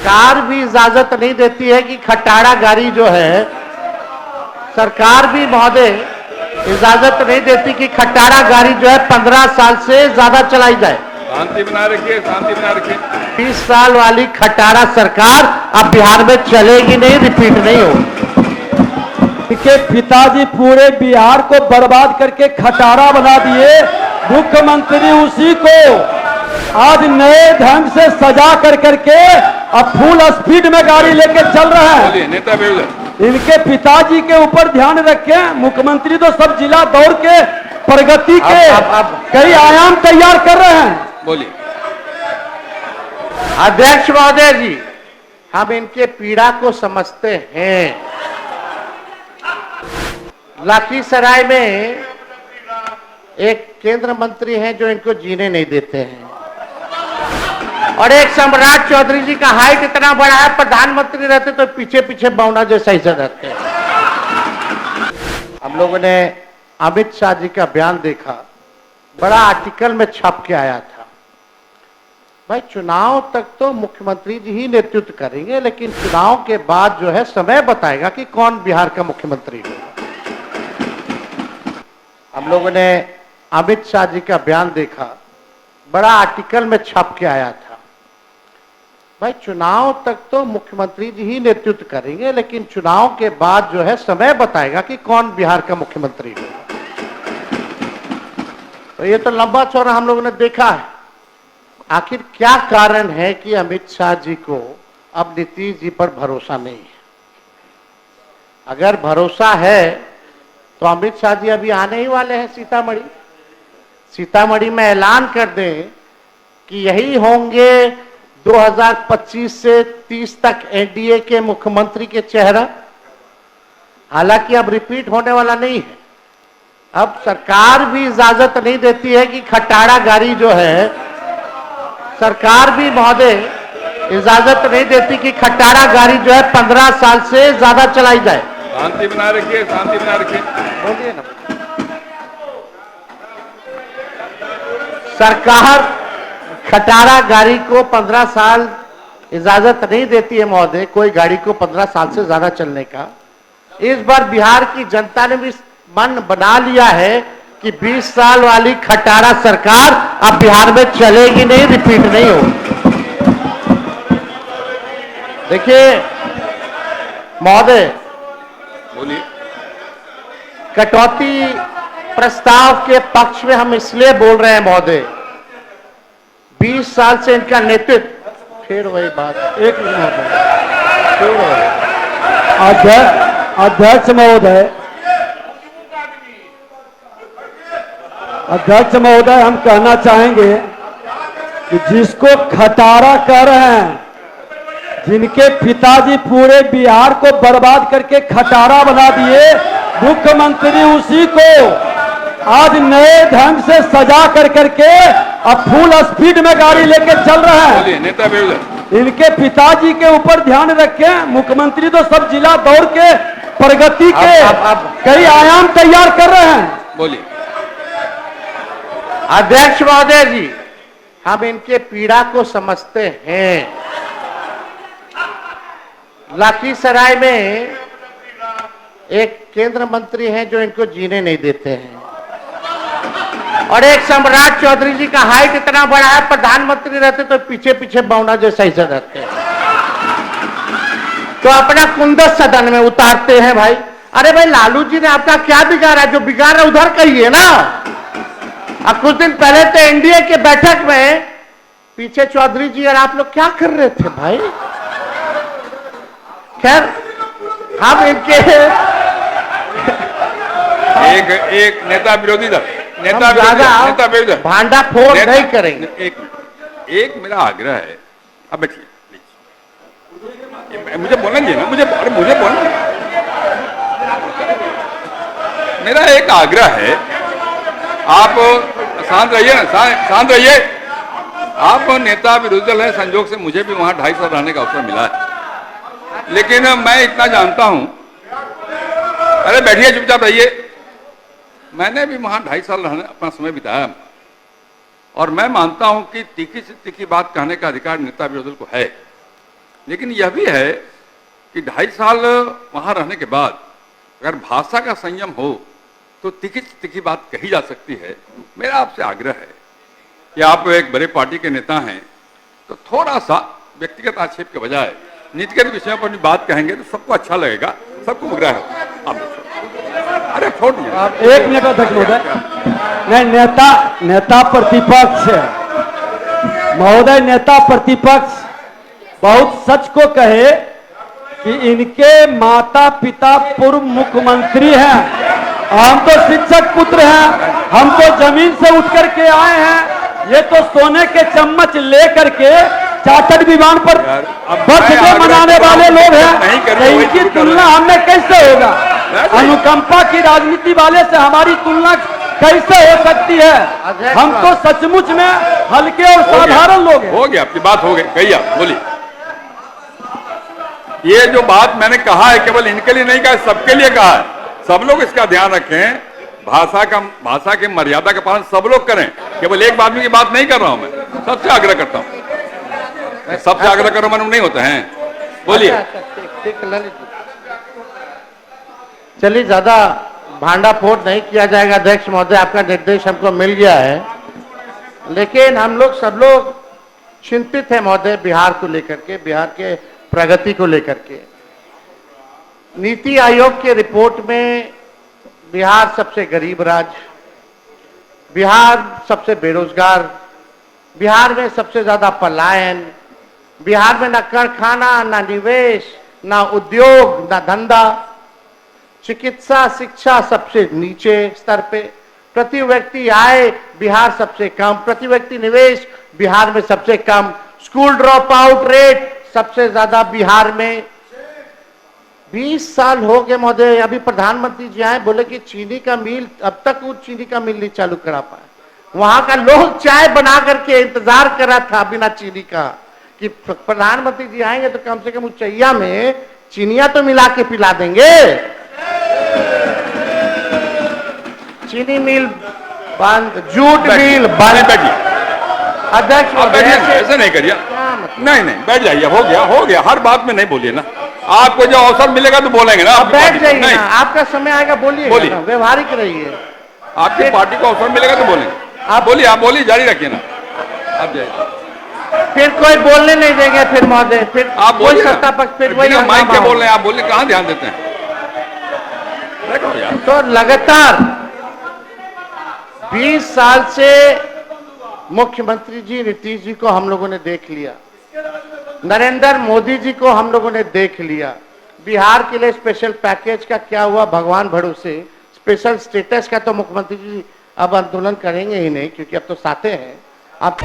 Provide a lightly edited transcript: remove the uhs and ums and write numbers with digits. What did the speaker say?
सरकार भी इजाजत नहीं देती है कि खटारा गाड़ी जो है, सरकार भी महोदय इजाजत नहीं देती कि खटारा गाड़ी जो है 15 साल से ज्यादा चलाई जाए। शांति बनाए रखिए, शांति बनाए रखिए। 20 साल वाली खटारा सरकार अब बिहार में चलेगी नहीं, रिपीट नहीं होगी। के पिताजी पूरे बिहार को बर्बाद करके खटारा बना दिए। मुख्यमंत्री उसी को आज नए ढंग से सजा कर करके अब फुल स्पीड में गाड़ी लेके चल रहे हैं। नेता विरोध इनके पिताजी के ऊपर ध्यान रखें। मुख्यमंत्री तो सब जिला दौड़ के प्रगति के कई आयाम तैयार कर रहे हैं। बोलिए। अध्यक्ष महोदय जी, हम इनके पीड़ा को समझते हैं। लखीसराय में एक केंद्र मंत्री हैं जो इनको जीने नहीं देते हैं, और एक सम्राट चौधरी जी का हाइट इतना बड़ा है, प्रधानमंत्री रहते तो पीछे पीछे बौना जैसा ही रहते हैं। हम लोगों ने अमित शाह जी का बयान देखा, बड़ा आर्टिकल में छप के आया था। भाई चुनाव तक तो मुख्यमंत्री जी ही नेतृत्व करेंगे, लेकिन चुनाव के बाद जो है समय बताएगा कि कौन बिहार का मुख्यमंत्री होगा। हम लोगों ने अमित शाह जी का बयान देखा, बड़ा आर्टिकल में छप के आया था। भाई चुनाव तक तो मुख्यमंत्री जी ही नेतृत्व करेंगे, लेकिन चुनाव के बाद जो है समय बताएगा कि कौन बिहार का मुख्यमंत्री होगा। तो ये तो लंबा चौड़ा हम लोगों ने देखा है। आखिर क्या कारण है कि अमित शाह जी को अब नीतीश जी पर भरोसा नहीं है? अगर भरोसा है तो अमित शाह जी अभी आने ही वाले हैं सीतामढ़ी। सीतामढ़ी में ऐलान कर दें कि यही होंगे 2025 से 30 तक एनडीए के मुख्यमंत्री के चेहरा। हालांकि अब रिपीट होने वाला नहीं है। अब सरकार भी इजाजत नहीं देती है कि खटारा गाड़ी जो है, सरकार भी महोदय इजाजत नहीं देती कि खटारा गाड़ी जो है 15 साल से ज्यादा चलाई जाए। शांति बनाए रखिए, शांति बनाए रखिए। बोलिए ना। सरकार खटारा गाड़ी को 15 साल इजाजत नहीं देती है महोदय, कोई गाड़ी को 15 साल से ज्यादा चलने का। इस बार बिहार की जनता ने भी मन बना लिया है कि 20 साल वाली खटारा सरकार अब बिहार में चलेगी नहीं, रिपीट नहीं होगी। देखिए महोदय, बोलिए। कटौती प्रस्ताव के पक्ष में हम इसलिए बोल रहे हैं महोदय, 20 साल से इनका नेतृत्व, फिर वही बात, एक मिनट अध्यक्ष महोदय हम कहना चाहेंगे कि जिसको खटारा कह रहे हैं, जिनके पिताजी पूरे बिहार को बर्बाद करके खटारा बना दिए, मुख्यमंत्री उसी को आज नए ढंग से सजा कर करके अब फुल स्पीड में गाड़ी लेके चल रहे हैं। नेता विरोध इनके पिताजी के ऊपर ध्यान रखें। मुख्यमंत्री तो सब जिला दौड़ के प्रगति के कई आयाम तैयार कर रहे हैं। बोलिए। अध्यक्ष महोदय जी, हम इनके पीड़ा को समझते हैं। लखीसराय में एक केंद्र मंत्री हैं जो इनको जीने नहीं देते हैं, और एक सम्राट चौधरी जी का हाइट इतना बड़ा है, प्रधानमंत्री रहते तो पीछे पीछे बौना जैसा ही रहते हैं। तो अपना कुंदन सदन में उतारते हैं। भाई अरे भाई, लालू जी ने आपका क्या बिगाड़ा? जो बिगाड़ा उधर कहिए ना। अब कुछ दिन पहले तो एनडीए के बैठक में पीछे चौधरी जी और आप लोग क्या कर रहे थे भाई? खैर हम इनके एक नेता विरोधी दल, नेता विरोधी भांडा फोड़ नहीं करेंगे। एक मेरा आग्रह है, अब बैठिए, मुझे बोलना चाहिए ना, मुझे बोलना। मेरा एक आग्रह है, आप शांत रहिए ना, शांत रहिए। आप नेता विरोधी दल है, संजोग से मुझे भी वहां 2.5 साल रहने का अवसर मिला है, लेकिन मैं इतना जानता हूं। अरे बैठिए, चुपचाप रहिए। मैंने भी वहां 2.5 साल रहने अपना समय बिताया, और मैं मानता हूं कि तीखी से तीखी बात कहने का अधिकार नेता विरोधी दल को है। लेकिन यह भी है कि 2.5 साल वहां रहने के बाद अगर भाषा का संयम हो तो तीखी तीखी बात कही जा सकती है। मेरा आपसे आग्रह है कि आप एक बड़े पार्टी के नेता हैं तो थोड़ा सा व्यक्तिगत आक्षेप के बजाय नीतिगत विषयों पर भी बात कहेंगे तो सबको अच्छा लगेगा, सबको मुग्राह होगा। आप अरे छोड़ दीजिए। आप 1 मिनट अध्यक्ष महोदय। नहीं, नेता प्रतिपक्ष है महोदय, नेता प्रतिपक्ष बहुत सच को कहे कि इनके माता पिता पूर्व मुख्यमंत्री हैं, हम तो शिक्षक पुत्र हैं, हम तो जमीन से उठ करके आए हैं, ये तो सोने के चम्मच लेकर के चार्टर्ड विमान पर बर्थडे मनाने वाले लोग हैं, तो इनकी तुलना हमें कैसे होगा? अनुकंपा की राजनीति वाले से हमारी तुलना कैसे हो सकती है? हम तो सचमुच में हल्के और साधारण लोग हैं। हो गया, आपकी बात हो गई, कही आप बोलिए। ये जो बात मैंने कहा है केवल इनके लिए नहीं कहा, सबके लिए कहा है। सब लोग इसका ध्यान रखें, भाषा के मर्यादा का पालन सब लोग करें। केवल एक आदमी की बात नहीं कर रहा हूं मैं, सबसे आग्रह करता हूं, सबसे आग्रह करो मन नहीं होते हैं। बोलिए। चलिए, ज्यादा भांडाफोड़ नहीं किया जाएगा। अध्यक्ष महोदय, आपका निर्देश हमको मिल गया है, लेकिन हम लोग सब लोग चिंतित हैं महोदय बिहार को लेकर के, बिहार के प्रगति को लेकर के। नीति आयोग के रिपोर्ट में बिहार सबसे गरीब राज्य, बिहार सबसे बेरोजगार, बिहार में सबसे ज्यादा पलायन, बिहार में ना कारखाना, ना निवेश, ना उद्योग, ना धंधा, चिकित्सा शिक्षा सबसे नीचे स्तर पे, प्रति व्यक्ति आय बिहार सबसे कम, प्रति व्यक्ति निवेश बिहार में सबसे कम, स्कूल ड्रॉप आउट रेट सबसे ज्यादा बिहार में। 20 साल हो गए महोदय, अभी प्रधानमंत्री जी आए, बोले कि चीनी का मिल, अब तक वो चीनी का मिल नहीं चालू करा पाए। वहां का लोग चाय बना करके इंतजार कर रहा था बिना चीनी का कि प्रधानमंत्री जी आएंगे तो कम से कम उचैया में चीनिया तो मिला के पिला देंगे। चीनी मिल बंद, जूट मिल बंद। अध्यक्ष ऐसे नहीं करिए, नहीं बैठ जाइए, हो गया। हर बात में नहीं बोलिए ना, आपको जो अवसर मिलेगा तो बोलेंगे ना। बैठ जाइए ना, आपका समय आएगा, बोलिए, व्यवहारिक रहिए। आपकी पार्टी को अवसर मिलेगा तो बोलेंगे। आप बोलिए, जारी रखिए ना, आप जाइए। फिर कोई बोलने नहीं देंगे फिर महोदय, फिर आप बोलिए, सत्ता पक्ष फिर वही माइक पे बोल रहे हैं, आप बोलिए, कहाँ ध्यान देते हैं? तो लगातार 20 साल से मुख्यमंत्री जी नीतीश जी को हम लोगों ने देख लिया, नरेंद्र मोदी जी को हम लोगों ने देख लिया। बिहार के लिए स्पेशल पैकेज का क्या हुआ भगवान भरोसे, स्पेशल स्टेटस का तो मुख्यमंत्री जी अब आंदोलन करेंगे ही नहीं, क्योंकि अब तो साथे हैं। अब